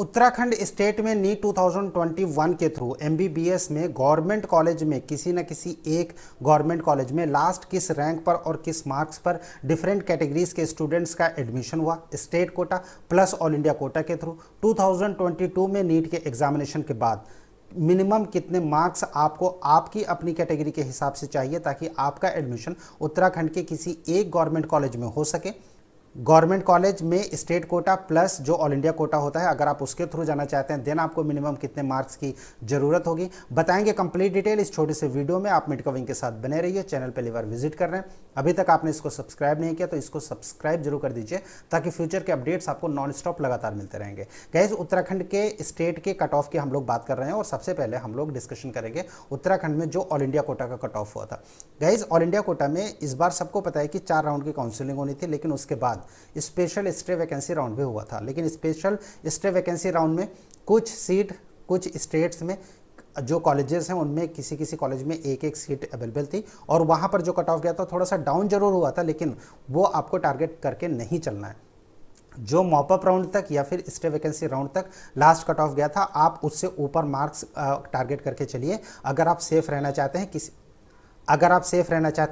Uttarakhand state में NEET 2021 के through MBBS में गवर्नमेंट कॉलेज में किसी न किसी एक गवर्नमेंट कॉलेज में लास्ट किस रैंक पर और किस मार्क्स पर डिफरेंट कैटेगरीज के स्टूडेंट्स का एडमिशन हुआ state quota plus all India quota के थ्रू 2022 में नीट के एग्जामिनेशन के बाद मिनिमम कितने मार्क्स आपको आपकी अपनी कैटेगरी के हिसाब से चाहिए ताकि आपका एडमिशन उत्तराखंड के किसी एक गवर्नमेंट कॉलेज में हो सके। गवर्नमेंट कॉलेज में स्टेट कोटा प्लस जो ऑल इंडिया कोटा होता है, अगर आप उसके थ्रू जाना चाहते हैं देन आपको मिनिमम कितने मार्क्स की जरूरत होगी बताएंगे कंप्लीट डिटेल इस छोटे से वीडियो में। आप मिड कविंग के साथ बने रहिए। चैनल पहली बार विजिट कर रहे हैं, अभी तक आपने इसको सब्सक्राइब नहीं किया तो इसको सब्सक्राइब जरूर कर दीजिए ताकि फ्यूचर के अपडेट्स आपको नॉन स्टॉप लगातार मिलते रहेंगे। गाइस, उत्तराखंड के स्टेट के कट ऑफ की हम लोग बात कर रहे हैं और सबसे पहले हम लोग डिस्कशन करेंगे उत्तराखंड में जो ऑल इंडिया कोटा का कट ऑफ हुआ था। गाइस, ऑल इंडिया कोटा में इस बार सबको पता है कि 4 राउंड की काउंसलिंग होनी थी, लेकिन उसके बाद स्पेशल स्टे वैकेंसी राउंड भी हुआ था। लेकिन स्पेशल स्टे वैकेंसी राउंड में कुछ सीट कुछ स्टेट्स में जो कॉलेजेस हैं उनमें किसी किसी कॉलेज में एक एक सीट अवेलेबल थी और वहां पर जो कट ऑफ गया था थोड़ा सा डाउन जरूर हुआ था, लेकिन वो आपको टारगेट करके नहीं चलना है। जो मॉपअप राउंड तक या फिर स्टे वैकेंसी राउंड तक लास्ट कट ऑफ गया था आप उससे ऊपर मार्क्स टारगेट करके चलिए अगर आप सेफ रहना चाहते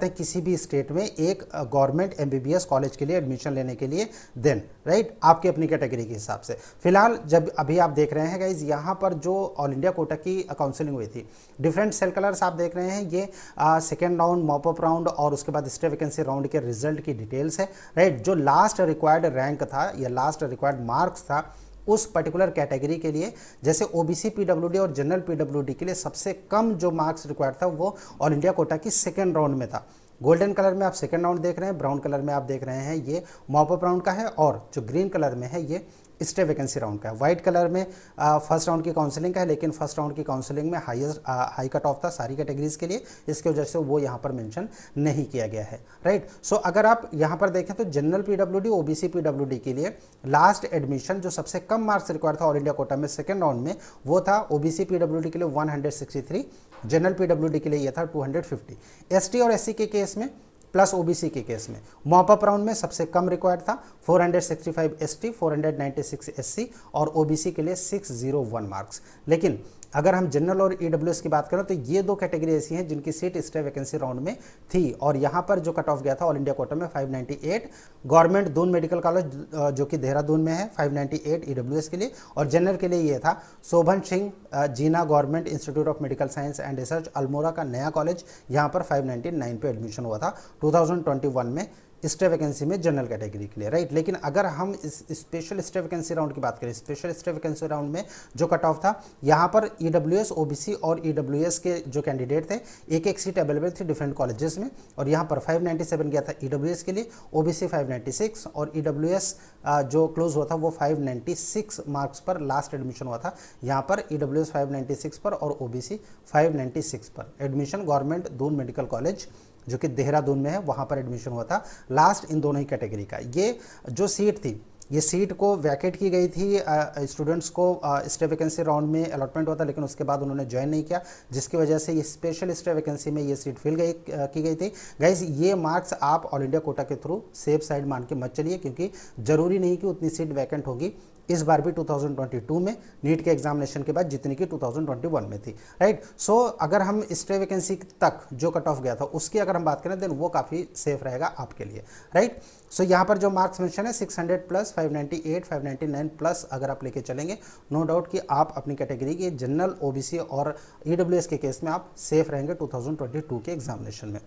हैं किसी भी स्टेट में एक गवर्नमेंट एमबीबीएस कॉलेज के लिए एडमिशन लेने के लिए देन राइट आपकी अपनी कैटेगरी के हिसाब से। फिलहाल जब अभी आप देख रहे हैं गाइज यहाँ पर जो ऑल इंडिया कोटा की काउंसलिंग हुई थी डिफरेंट सेल कलर्स आप देख रहे हैं, ये सेकेंड राउंड मॉपअप राउंड और उसके बाद स्टे वैकेंसी राउंड के रिजल्ट की डिटेल्स है राइट। जो लास्ट रिक्वायर्ड रैंक था या लास्ट रिक्वायर्ड मार्क्स था उस पर्टिकुलर कैटेगरी के लिए, जैसे ओबीसी पीडब्ल्यूडी और जनरल पीडब्ल्यूडी के लिए सबसे कम जो मार्क्स रिक्वायर्ड था वो ऑल इंडिया कोटा की सेकेंड राउंड में था। गोल्डन कलर में आप सेकेंड राउंड देख रहे हैं, ब्राउन कलर में आप देख रहे हैं ये मॉपअप राउंड का है और जो ग्रीन कलर में है ये स्टे वैकेंसी राउंड का है। व्हाइट कलर में फर्स्ट राउंड की काउंसलिंग का है, लेकिन फर्स्ट राउंड की काउंसलिंग में हाई कट ऑफ था सारी कैटेगरीज के लिए, इसकी वजह से वो यहाँ पर मेंशन नहीं किया गया है राइट। सो अगर आप यहाँ पर देखें तो जनरल पीडब्ल्यूडी ओबीसी पीडब्ल्यूडी के लिए लास्ट एडमिशन जो सबसे कम मार्क्स रिक्वायर्ड था ऑल इंडिया कोटा में सेकेंड राउंड में वो था ओबीसी पीडब्ल्यूडी के लिए 163, जनरल पीडब्ल्यूडी के लिए ये था 250। एसटी और एससी के केस में प्लस ओबीसी के केस में मॉपअप राउंड में सबसे कम रिक्वायर्ड था 465 एसटी 496 एससी और ओबीसी के लिए 601 मार्क्स। लेकिन अगर हम जनरल और ईडब्ल्यूएस की बात करें तो ये दो कैटेगरी ऐसी हैं जिनकी सीट स्टे वैकेंसी राउंड में थी और यहाँ पर जो कट ऑफ गया था ऑल इंडिया कोटा में 598 गवर्नमेंट दून मेडिकल कॉलेज जो कि देहरादून में है 598 ईडब्ल्यूएस के लिए और जनरल के लिए ये था Shobhan Singh Jeena government institute of medical science and research Almora का नया कॉलेज, यहाँ पर 599 पे एडमिशन हुआ था 2021 में स्टे वैकेंसी में जनरल कैटेगरी के लिए राइट। लेकिन अगर हम इस स्पेशल स्टे वैकेंसी राउंड की बात करें, स्पेशल स्टे वैकेंसी राउंड में जो कट ऑफ था यहाँ पर ईडब्ल्यूएस ओबीसी और ईडब्ल्यूएस के जो कैंडिडेट थे एक एक सीट अवेलेबल थी डिफरेंट कॉलेजेस में और यहाँ पर 597 गया था ईडब्ल्यूएस के लिए, ओबीसी 596 और ईडब्ल्यूएस जो क्लोज हुआ था वो 596 मार्क्स पर लास्ट एडमिशन हुआ था। यहाँ पर ईडब्ल्यूएस 596 पर और ओबीसी 596 पर admission government Doon medical college जो कि देहरादून में है वहाँ पर एडमिशन हुआ था लास्ट इन दोनों ही कैटेगरी का। ये जो सीट थी ये सीट को वैकेट की गई थी, स्टूडेंट्स को स्टे वैकेंसी राउंड में अलॉटमेंट हुआ था लेकिन उसके बाद उन्होंने ज्वाइन नहीं किया जिसकी वजह से ये स्पेशल स्टे वैकेंसी में ये सीट फिल की गई थी। गाइज, ये मार्क्स आप ऑल इंडिया कोटा के थ्रू सेफ साइड मान के मत चलिए क्योंकि जरूरी नहीं कि उतनी सीट वैकेंट होगी इस बार भी 2022 में नीट के एग्जामिनेशन के बाद जितनी की 2021 में थी राइट। सो अगर हम स्टे वैकेंसी तक जो कट ऑफ गया था उसकी अगर हम बात करें देन वो काफ़ी सेफ रहेगा आपके लिए राइट। सो यहाँ पर जो मार्क्स मेंशन है 600 प्लस 598 599 प्लस अगर आप लेके चलेंगे नो डाउट कि आप अपनी कैटेगरी के जनरल ओबीसी और ईडब्ल्यूएस के केस में आप सेफ रहेंगे 2022 के एग्जामिनेशन में।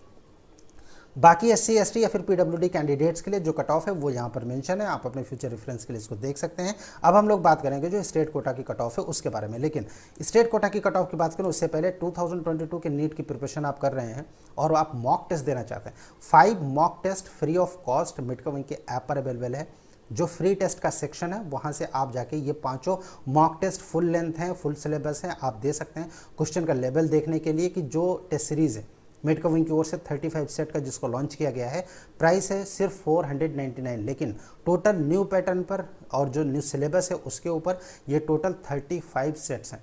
बाकी एससी एसटी या फिर पीडब्ल्यूडी कैंडिडेट्स के लिए जो कट ऑफ है वो यहाँ पर मेंशन है, आप अपने फ्यूचर रेफरेंस के लिए इसको देख सकते हैं। अब हम लोग बात करेंगे जो स्टेट कोटा की कट ऑफ है उसके बारे में। लेकिन स्टेट कोटा की कट ऑफ की बात करें उससे पहले 2022 के नीट की प्रिपरेशन आप कर रहे हैं और आप मॉक टेस्ट देना चाहते हैं, 5 mock test free of cost मिड कविंग के ऐप पर अवेलेबल है। जो फ्री टेस्ट का सेक्शन है वहाँ से आप जाके ये 5 मॉक टेस्ट फुल लेंथ हैं, फुल सिलेबस हैं, आप दे सकते हैं क्वेश्चन का लेवल देखने के लिए कि जो टेस्ट सीरीज़ है मिड कविंग की ओर से 35 सेट का जिसको लॉन्च किया गया है प्राइस है सिर्फ 499, लेकिन टोटल न्यू पैटर्न पर और जो न्यू सिलेबस है उसके ऊपर ये टोटल 35 सेट्स हैं।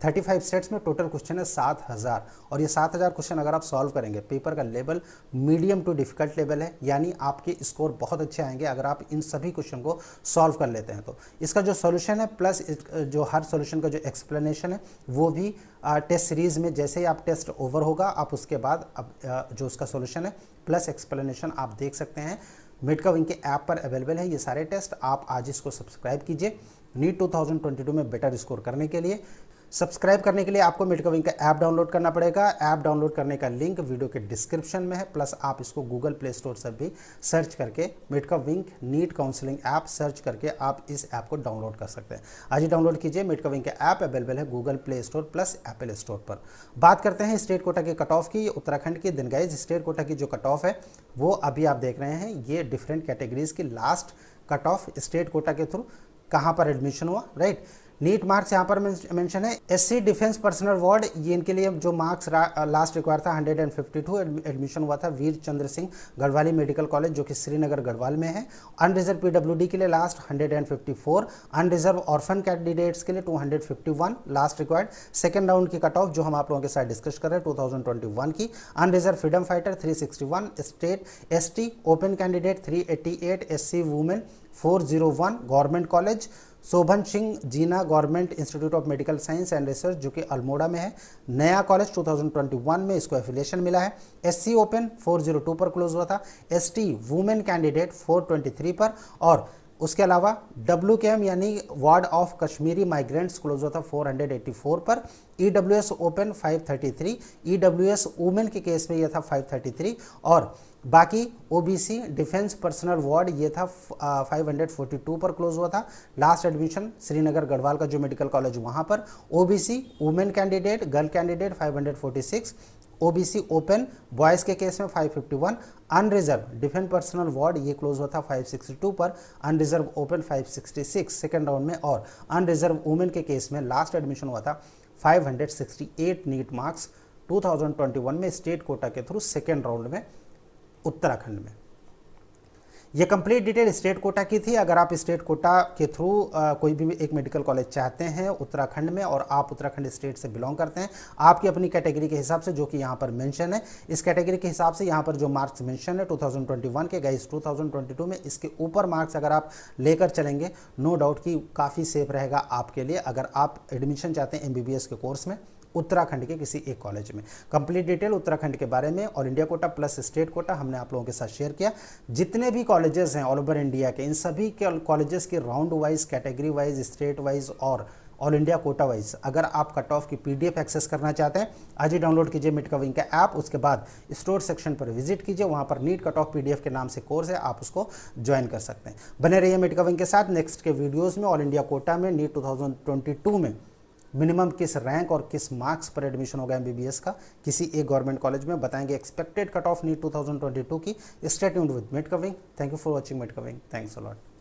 35 स्टेट्स में टोटल क्वेश्चन है 7000, और ये 7000 क्वेश्चन अगर आप सॉल्व करेंगे, पेपर का level medium to difficult level है, यानी आपके स्कोर बहुत अच्छे आएंगे अगर आप इन सभी क्वेश्चन को सॉल्व कर लेते हैं। तो इसका जो सॉल्यूशन है प्लस जो हर सॉल्यूशन का जो एक्सप्लेनेशन है वो भी टेस्ट सीरीज में जैसे ही आप टेस्ट ओवर होगा आप उसके बाद अब जो उसका सॉल्यूशन है प्लस एक्सप्लेनेशन आप देख सकते हैं। मेडका विंग के ऐप पर अवेलेबल है ये सारे टेस्ट। आप आज इसको सब्सक्राइब कीजिए नीट 2022 में बेटर स्कोर करने के लिए। सब्सक्राइब करने के लिए आपको मेडका विंग का ऐप डाउनलोड करना पड़ेगा। ऐप डाउनलोड करने का लिंक वीडियो के डिस्क्रिप्शन में है, प्लस आप इसको गूगल प्ले स्टोर से भी सर्च करके मेडका विंग नीट काउंसलिंग ऐप सर्च करके आप इस ऐप को डाउनलोड कर सकते हैं। आज ही डाउनलोड कीजिए। मेडका विंग का ऐप अवेलेबल है Google play store plus Apple store पर। बात करते हैं स्टेट कोटा के कट ऑफ की, उत्तराखंड की। दिन गाइज स्टेट कोटा की जो कट ऑफ है वो अभी आप देख रहे हैं, ये डिफरेंट कैटेगरीज की last cut off state quota के थ्रू कहाँ पर एडमिशन हुआ, राइट। नीट मार्क्स यहाँ पर मेंशन है। एससी डिफेंस पर्सनल वार्ड, ये इनके लिए जो मार्क्स लास्ट रिक्वायर था 152 एडमिशन हुआ था वीर चंद्र सिंह गढ़वाली मेडिकल कॉलेज जो कि श्रीनगर गढ़वाल में है। अनरिजर्व पीडब्ल्यूडी के लिए लास्ट 154, अनरिजर्व ऑर्फन कैंडिडेट्स के लिए 251 लास्ट रिक्वायर्ड। सेकेंड राउंड की कट ऑफ जो हम आप लोगों के साथ डिस्कस कर रहे हैं 2021 की। Unreserved freedom fighter 361, state ST open candidate 388, SC women 401 government college. Shobhan Singh Jeena government institute of medical science and research जो कि अल्मोड़ा में है, नया कॉलेज 2021 में इसको एफिलिएशन मिला है। एससी ओपन 402 पर क्लोज हुआ था। एसटी वुमेन कैंडिडेट 423 पर, और उसके अलावा WKM यानी ward of Kashmiri migrants close हुआ था 484 पर। EWS ओपन 533, EWS वुमेन के केस में यह था 533, और बाकी OBC डिफेंस पर्सनल वार्ड ये था 542 पर क्लोज हुआ था। लास्ट एडमिशन श्रीनगर गढ़वाल का जो मेडिकल कॉलेज वहाँ पर। OBC women candidate girl candidate 546, OBC open boys के केस में 551, अनरिजर्व डिफेंस पर्सनल वार्ड ये क्लोज हुआ था 562 पर, अनरिजर्व ओपन 566 सेकेंड राउंड में, और अनरिजर्व वुमेन के केस में लास्ट एडमिशन हुआ था 568 नीट मार्क्स 2021 में स्टेट कोटा के थ्रू सेकेंड राउंड में उत्तराखंड में। ये कंप्लीट डिटेल स्टेट कोटा की थी। अगर आप स्टेट कोटा के थ्रू कोई भी एक मेडिकल कॉलेज चाहते हैं उत्तराखंड में और आप उत्तराखंड स्टेट से बिलोंग करते हैं, आपकी अपनी कैटेगरी के हिसाब से जो कि यहाँ पर मेंशन है, इस कैटेगरी के हिसाब से यहाँ पर जो मार्क्स मेंशन है 2021 के, गाइस 2022 में इसके ऊपर मार्क्स अगर आप लेकर चलेंगे नो डाउट कि काफ़ी सेफ रहेगा आपके लिए अगर आप एडमिशन चाहते हैं MBBS के कोर्स में उत्तराखंड के किसी एक कॉलेज में। कंप्लीट डिटेल उत्तराखंड के बारे में all India quota plus state quota हमने आप लोगों के साथ शेयर किया। जितने भी कॉलेजेस हैं ऑल ओवर इंडिया के, इन सभी के कॉलेजेस के round wise, category wise, state wise और ऑल इंडिया कोटा वाइज अगर आप कट ऑफ की PDF एक्सेस करना चाहते हैं, आज ही डाउनलोड कीजिए मेडका विंग का ऐप। उसके बाद स्टोर सेक्शन पर विजिट कीजिए, वहाँ पर नीट कट ऑफ PDF के नाम से कोर्स है, आप उसको ज्वाइन कर सकते हैं। बने रहिए मेडका विंग के साथ। नेक्स्ट के वीडियोज़ में ऑल इंडिया कोटा में नीट 2022 में मिनिमम किस रैंक और किस मार्क्स पर एडमिशन होगा MBBS का किसी एक गवर्नमेंट कॉलेज में, बताएंगे एक्सपेक्टेड कट ऑफ नीट 2022 की। Stay tuned with medical wing. Thank you for watching medical wing. Thanks a lot.